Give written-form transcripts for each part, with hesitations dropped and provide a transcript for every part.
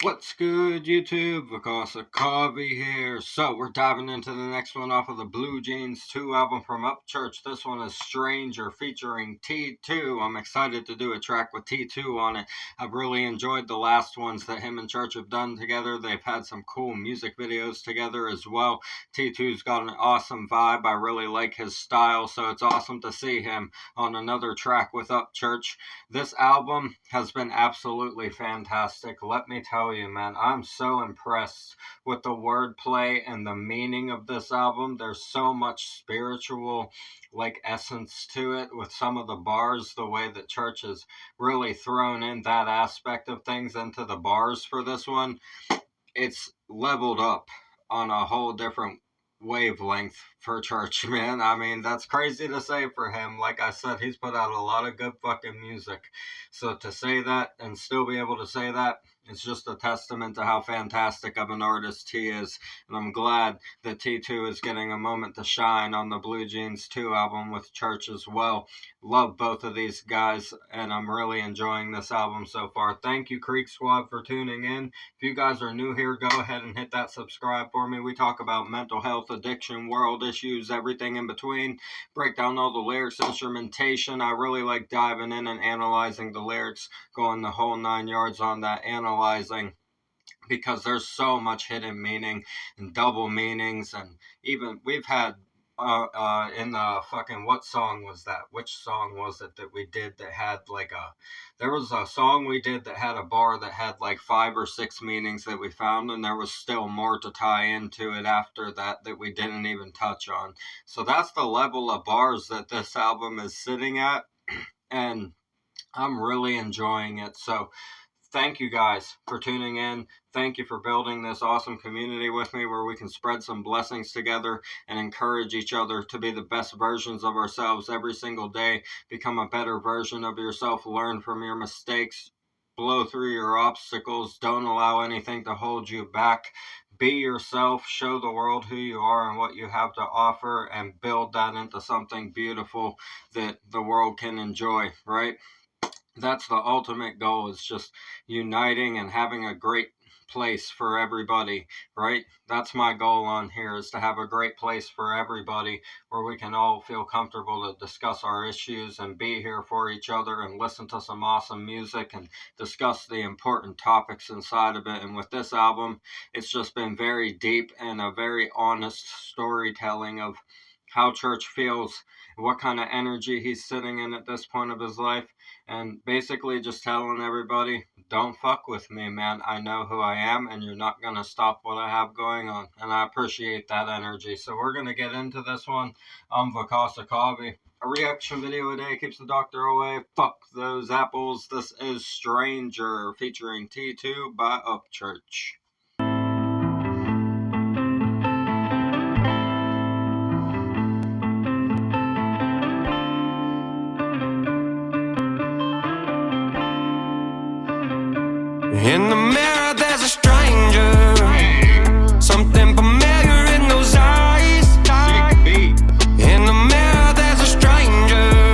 What's good, YouTube? Because of Coffee here. So, we're diving into the next one off of the Blue Jeans 2 album from Upchurch. This one is Stranger featuring T2. I'm excited to do a track with T2 on it. I've really enjoyed the last ones that him and Church have done together. They've had some cool music videos together as well. T2's got an awesome vibe. I really like his style, so it's awesome to see him on another track with Upchurch. This album has been absolutely fantastic. Let me tell you, man, I'm so impressed with the wordplay and the meaning of this album. There's so much spiritual essence to it with some of the bars, the way that Church has really thrown in that aspect of things into the bars for this one. It's leveled up on a whole different wavelength for Church, man. I mean, that's crazy to say for him. Like I said, he's put out a lot of good fucking music. So to say that and still be able to say that, it's just a testament to how fantastic of an artist he is. And I'm glad that T2 is getting a moment to shine on the Blue Jeans 2 album with Church as well. Love both of these guys, and I'm really enjoying this album so far. Thank you, Creek Squad, for tuning in. If you guys are new here, go ahead and hit that subscribe for me. We talk about mental health, addiction, world issues, everything in between. Break down all the lyrics, instrumentation. I really like diving in and analyzing the lyrics, going the whole 9 yards on that analyzing, because there's so much hidden meaning and double meanings. And even we've had in the fucking, what song was that? Which song was it that we did that had there was a song we did that had a bar that had like 5 or 6 meanings that we found, and there was still more to tie into it after that we didn't even touch on. So that's the level of bars that this album is sitting at, and I'm really enjoying it. So thank you guys for tuning in. Thank you for building this awesome community with me where we can spread some blessings together and encourage each other to be the best versions of ourselves every single day. Become a better version of yourself. Learn from your mistakes. Blow through your obstacles. Don't allow anything to hold you back. Be yourself. Show the world who you are and what you have to offer, and build that into something beautiful that the world can enjoy, right? That's the ultimate goal, is just uniting and having a great place for everybody, right? That's my goal on here, is to have a great place for everybody where we can all feel comfortable to discuss our issues and be here for each other and listen to some awesome music and discuss the important topics inside of it. And with this album, it's just been very deep and a very honest storytelling of how Church feels, what kind of energy he's sitting in at this point of his life, and basically just telling everybody, don't fuck with me, man. I know who I am, and you're not going to stop what I have going on. And I appreciate that energy. So we're going to get into this one. I'm Vakasa Kavi. A reaction video a day keeps the doctor away. Fuck those apples. This is Stranger featuring T2 by Upchurch. In the mirror there's a stranger, something familiar in those eyes. In the mirror there's a stranger,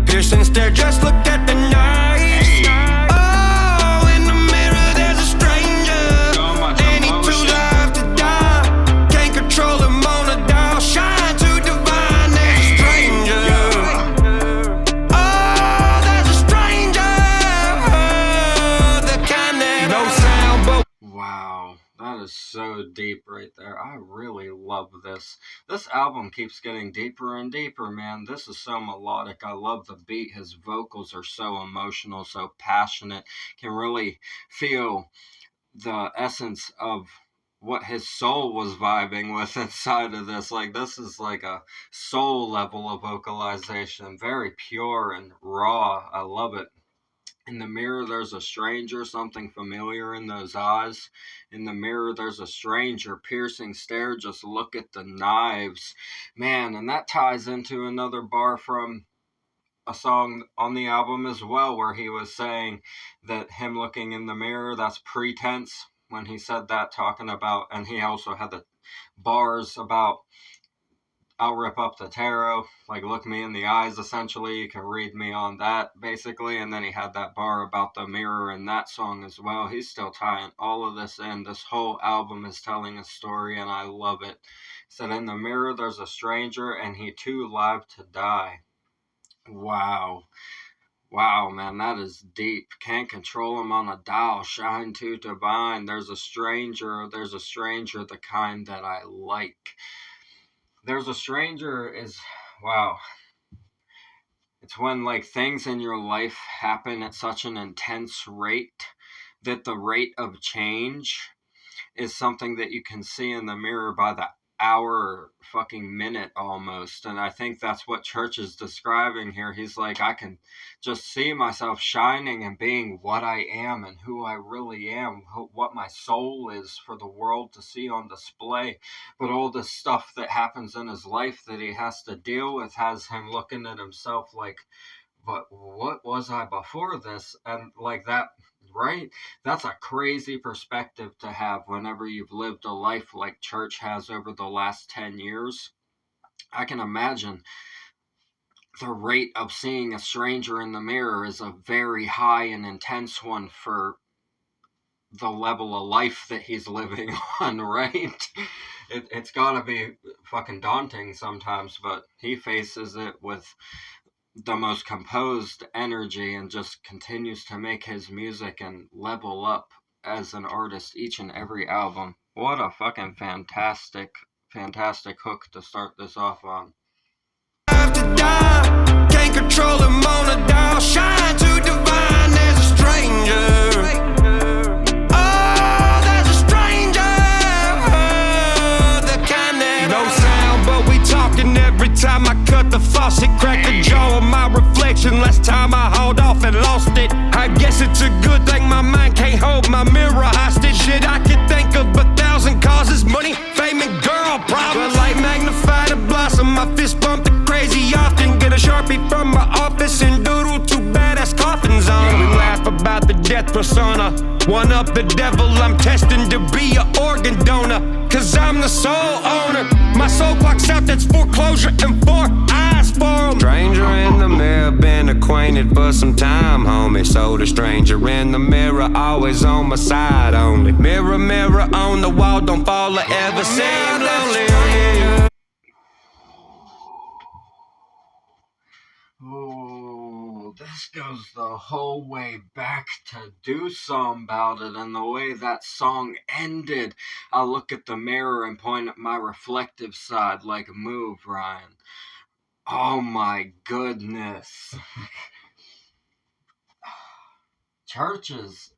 piercing stare, just look at the night. Oh, in the mirror there's a stranger, and he too live to die. Can't control him on a dial, shine too divine. There's a stranger. Oh, there's a stranger. Wow, that is so deep right there. I really love this. This album keeps getting deeper and deeper, man. This is so melodic. I love the beat. His vocals are so emotional, so passionate. Can really feel the essence of what his soul was vibing with inside of this. Like, this is like a soul level of vocalization. Very pure and raw. I love it. In the mirror, there's a stranger, something familiar in those eyes. In the mirror, there's a stranger, piercing stare, just look at the knives. Man, and that ties into another bar from a song on the album as well, where he was saying that him looking in the mirror, that's pretense. When he said that, talking about, and he also had the bars about I'll rip up the tarot, like look me in the eyes essentially, you can read me on that basically. And then he had that bar about the mirror in that song as well. He's still tying all of this in. This whole album is telling a story and I love it. He said, in the mirror there's a stranger and he too live to die. Wow. Wow, man, that is deep. Can't control him on a dial, shine too divine. There's a stranger, the kind that I like. There's a stranger is, wow. It's when like things in your life happen at such an intense rate that the rate of change is something that you can see in the mirror by the hour, fucking minute almost. And I think that's what Church is describing here. He's like, I can just see myself shining and being what I am and who I really am, what my soul is for the world to see on display. But all the stuff that happens in his life that he has to deal with has him looking at himself like, but what was I before this? And like that, right? That's a crazy perspective to have whenever you've lived a life like Church has over the last 10 years. I can imagine the rate of seeing a stranger in the mirror is a very high and intense one for the level of life that he's living on, right? It's gotta be fucking daunting sometimes, but he faces it with the most composed energy and just continues to make his music and level up as an artist each and every album. What a fucking fantastic hook to start this off on. Can't control him on a dial, shine too divine. There's a stranger. Oh, there's a stranger. The kind that no sound, but we talking every time I cut the faucet. Crack the jaw of my reflection. Last time I hauled off and lost it. I guess it's a good thing my mind can't hold my mirror hostage. Shit, I could think of 1,000 causes. Money, fame, and girl problems. But like magnified a blossom, my fist bumped it crazy often. Get a Sharpie from my office and doodle 2 badass coffins on. We laugh about the death persona. One up the devil, I'm testing to be an organ donor. Cause I'm the sole owner. My soul clocks out, that's foreclosure and 4 eyes for 'em. Stranger in the mirror, been acquainted for some time, homie. So the stranger in the mirror, always on my side only. Mirror, mirror on the wall, don't fall or ever seem lonely. Oh, this goes the whole way back to Do Something About It, and the way that song ended. I look at the mirror and point at my reflective side like, move, Ryan. Oh my goodness. Churches.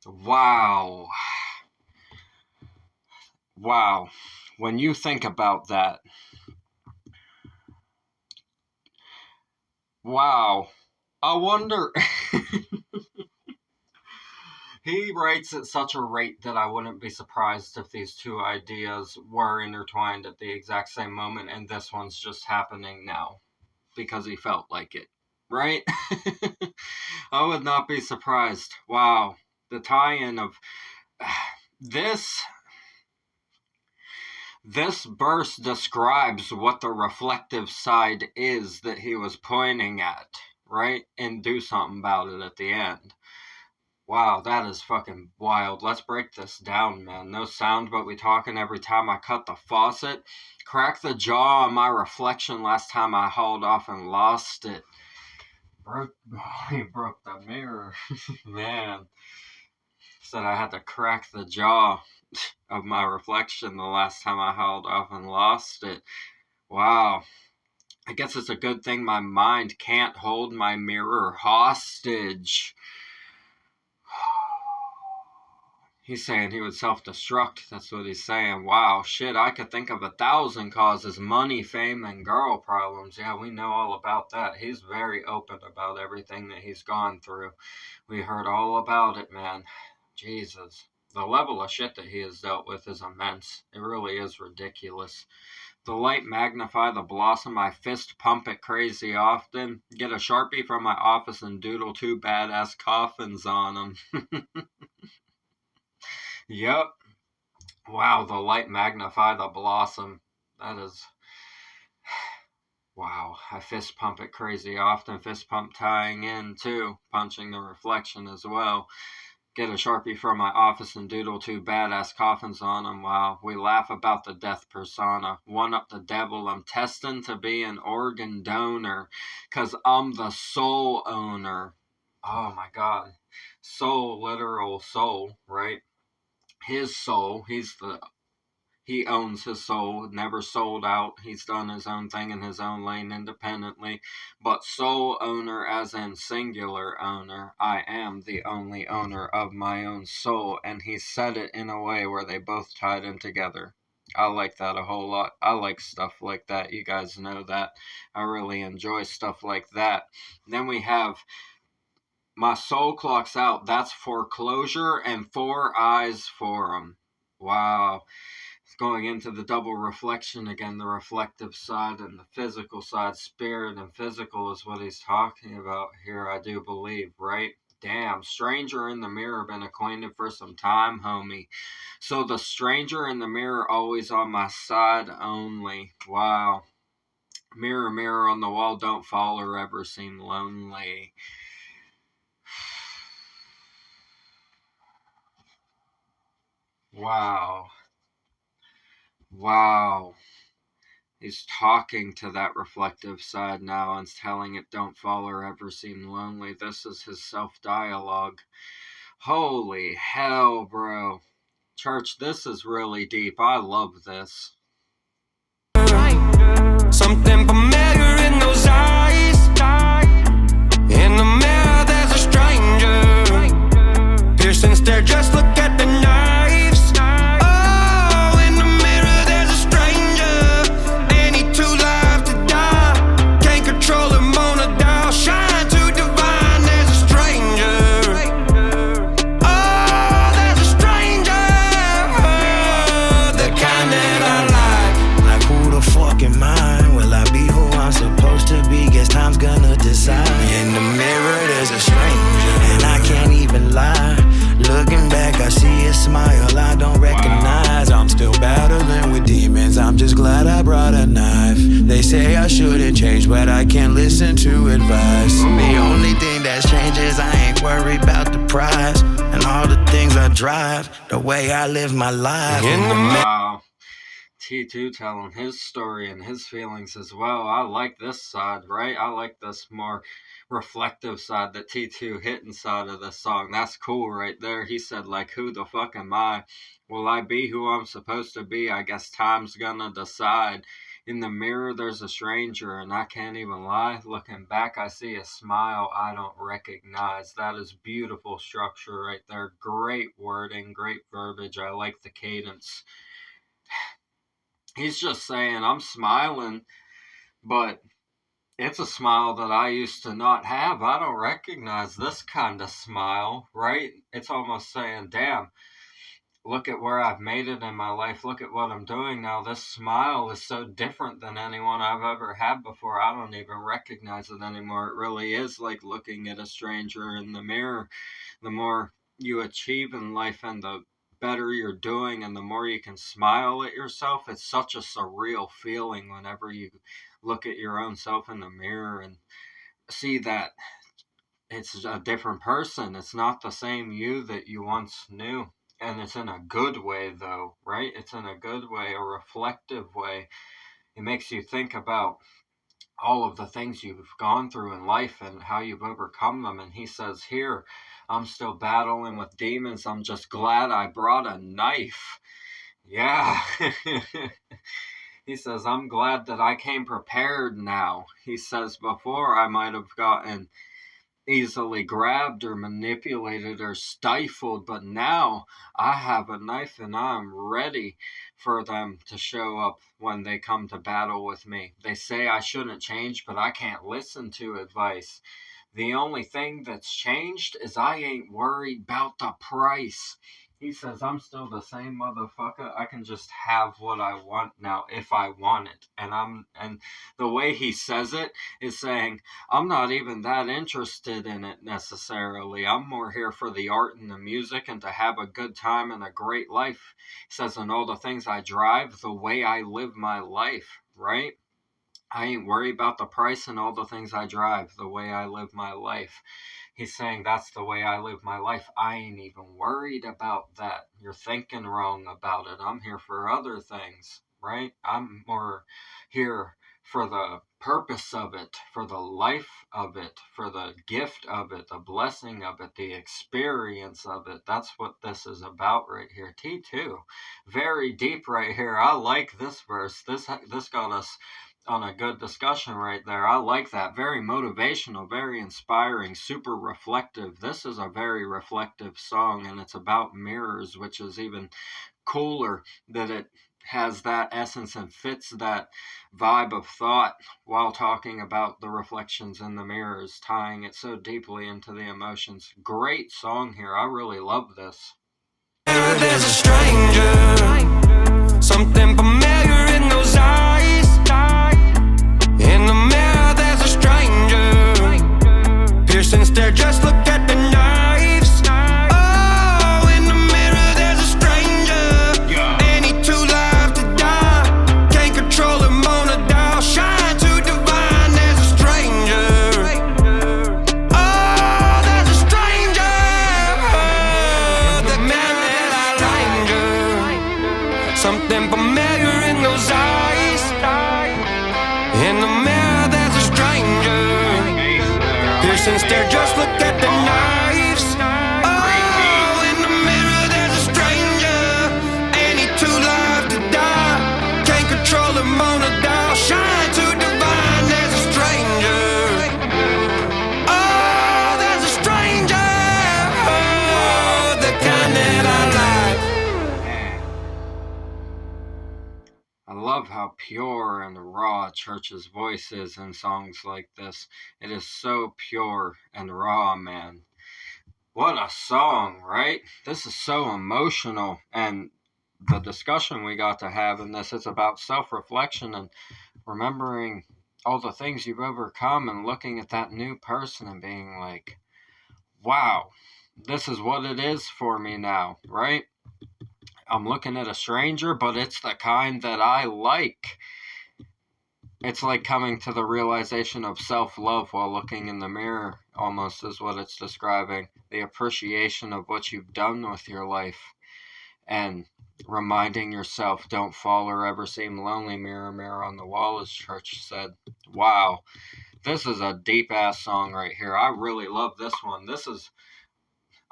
Wow. Wow. When you think about that. Wow. I wonder. He writes at such a rate that I wouldn't be surprised if these two ideas were intertwined at the exact same moment, and this one's just happening now because he felt like it, right? I would not be surprised. Wow. The tie-in of this verse describes what the reflective side is that he was pointing at, right? And do something about it at the end. Wow, that is fucking wild. Let's break this down, man. No sound, but we talking every time I cut the faucet. Crack the jaw on my reflection last time I hauled off and lost it. He broke the mirror. Man. Said I had to crack the jaw of my reflection the last time I hauled off and lost it. Wow. I guess it's a good thing my mind can't hold my mirror hostage. He's saying he would self-destruct. That's what he's saying. Wow, shit, I could think of 1,000 causes. Money, fame, and girl problems. Yeah, we know all about that. He's very open about everything that he's gone through. We heard all about it, man. Jesus. The level of shit that he has dealt with is immense. It really is ridiculous. The light magnify the blossom. I fist pump it crazy often. Get a Sharpie from my office and doodle 2 badass coffins on them. Yep. Wow, the light magnify the blossom. That is, wow. I fist pump it crazy often. Fist pump tying in too, punching the reflection as well. Get a Sharpie from my office and doodle two badass coffins on them while we laugh about the death persona. One up the devil, I'm testing to be an organ donor, 'cause I'm the soul owner. Oh my god. Soul, literal soul, right? His soul, he owns his soul, never sold out. He's done his own thing in his own lane independently. But soul owner, as in singular owner, I am the only owner of my own soul. And he said it in a way where they both tied in together. I like that a whole lot. I like stuff like that. You guys know that. I really enjoy stuff like that. Then we have my soul clocks out. That's foreclosure and 4 eyes for 'em. Wow. Going into the double reflection again, the reflective side and the physical side. Spirit and physical is what he's talking about here, I do believe, right? Damn, stranger in the mirror, been acquainted for some time, homie. So the stranger in the mirror always on my side only. Wow. Mirror, mirror on the wall, don't fall or ever seem lonely. Wow. Wow. He's talking to that reflective side now and telling it don't fall or ever seem lonely. This is his self-dialogue. Holy hell, bro. Church, this is really deep. I love this. Something familiar in those eyes. In the mirror there's a stranger. Piercing stare, just look at the knives. Oh, in the mirror there's a stranger. Ain't he too live to die? Can't control him on a dial. Shine too divine, there's a stranger. Oh, there's a stranger. The kind that I like who the fuck am I? Will I be who I'm supposed to be? Guess time's gonna decide. In the mirror there's a stranger, and I can't even lie. Looking back, I see a smile I don't recognize. I'm still battling with demons, I'm just glad I brought a knife. They say I shouldn't change, but I can't listen to advice. The only thing that's changed is I ain't worried about the prize and all the things I drive, the way I live my life. Wow. T2 telling his story and his feelings as well. I like this side, right? I like this more reflective side that T2 hit inside of this song. That's cool right there. He said, like, who the fuck am I? Will I be who I'm supposed to be? I guess time's gonna decide. In the mirror, there's a stranger, and I can't even lie. Looking back, I see a smile I don't recognize. That is beautiful structure right there. Great wording, great verbiage. I like the cadence. He's just saying, I'm smiling, but it's a smile that I used to not have. I don't recognize this kind of smile, right? It's almost saying, damn, look at where I've made it in my life. Look at what I'm doing now. This smile is so different than anyone I've ever had before. I don't even recognize it anymore. It really is like looking at a stranger in the mirror. The more you achieve in life and the better you're doing and the more you can smile at yourself, it's such a surreal feeling whenever you look at your own self in the mirror and see that it's a different person. It's not the same you that you once knew. And it's in a good way, though, right? It's in a good way, a reflective way. It makes you think about all of the things you've gone through in life and how you've overcome them. And he says here, I'm still battling with demons. I'm just glad I brought a knife. Yeah. He says, I'm glad that I came prepared now. He says, before I might have gotten easily grabbed or manipulated or stifled, but now I have a knife and I'm ready for them to show up when they come to battle with me. They say I shouldn't change, but I can't listen to advice. The only thing that's changed is I ain't worried about the price. He says, I'm still the same motherfucker. I can just have what I want now if I want it. And the way he says it is saying, I'm not even that interested in it necessarily. I'm more here for the art and the music and to have a good time and a great life. He says, and all the things I drive, the way I live my life, right? I ain't worried about the price and all the things I drive, the way I live my life. He's saying that's the way I live my life. I ain't even worried about that. You're thinking wrong about it. I'm here for other things, right? I'm more here for the purpose of it, for the life of it, for the gift of it, the blessing of it, the experience of it. That's what this is about right here. T2, very deep right here. I like this verse. This got us on a good discussion right there. I like that. Very motivational, very inspiring, super reflective. This is a very reflective song, and it's about mirrors, which is even cooler that it has that essence and fits that vibe of thought while talking about the reflections in the mirrors, tying it so deeply into the emotions. Great song here. I really love this. There's a stranger, something familiar in those eyes. In the mirror there's a stranger, piercing stare, just look at the knives. Oh, in the mirror there's a stranger, and he too live to die. Can't control him on a dial, shine too divine. There's a stranger. Oh, there's a stranger. The man that I linger, something familiar in those eyes. In the mirror there's a stranger, piercing stare, just look at the knives. Oh, in the mirror there's a stranger, and he too live to die. Can't control him on a dial, shine too divine. There's a stranger. Oh, there's a stranger. Oh, the kind that I like. I love how pure and raw Church's voice is in songs like this. It is so pure and raw, man. What a song, right? This is so emotional, and the discussion we got to have in this, it's about self-reflection and remembering all the things you've overcome and looking at that new person and being like, wow, this is what it is for me now, right? I'm looking at a stranger, but it's the kind that I like. It's like coming to the realization of self-love while looking in the mirror, almost is what it's describing. The appreciation of what you've done with your life. And reminding yourself, don't fall or ever seem lonely, mirror, mirror on the wall, as Church said. Wow. This is a deep-ass song right here. I really love this one. This is,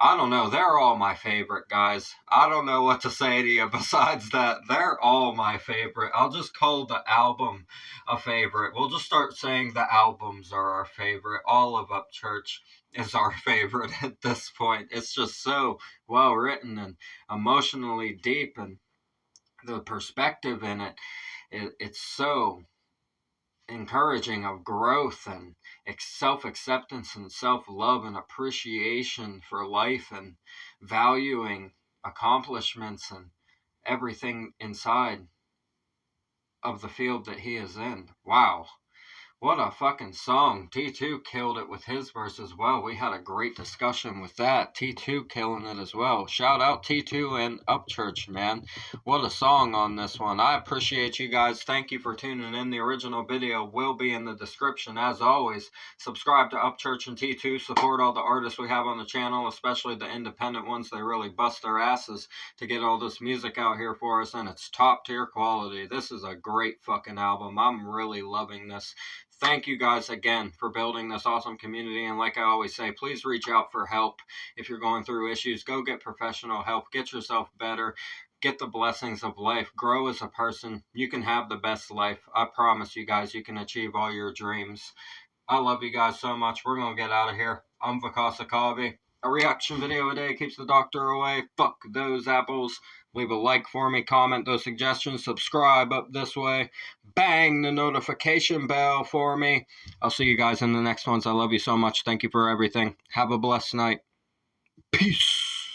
I don't know, they're all my favorite, guys. I don't know what to say to you besides that. They're all my favorite. I'll just call the album a favorite. We'll just start saying the albums are our favorite. All of Upchurch is our favorite at this point. It's just so well written and emotionally deep, and the perspective in it, it's so encouraging of growth and self-acceptance and self-love and appreciation for life and valuing accomplishments and everything inside of the field that he is in. Wow. What a fucking song. T2 killed it with his verse as well. We had a great discussion with that. T2 killing it as well. Shout out T2 and Upchurch, man. What a song on this one. I appreciate you guys. Thank you for tuning in. The original video will be in the description. As always, subscribe to Upchurch and T2. Support all the artists we have on the channel, especially the independent ones. They really bust their asses to get all this music out here for us, and it's top tier quality. This is a great fucking album. I'm really loving this. Thank you guys again for building this awesome community. And like I always say, please reach out for help if you're going through issues. Go get professional help. Get yourself better. Get the blessings of life. Grow as a person. You can have the best life. I promise you guys, you can achieve all your dreams. I love you guys so much. We're going to get out of here. I'm Vakasa Kavi. A reaction video a day keeps the doctor away. Fuck those apples. Leave a like for me, comment those suggestions, subscribe up this way, bang the notification bell for me. I'll see you guys in the next ones. I love you so much. Thank you for everything. Have a blessed night. Peace.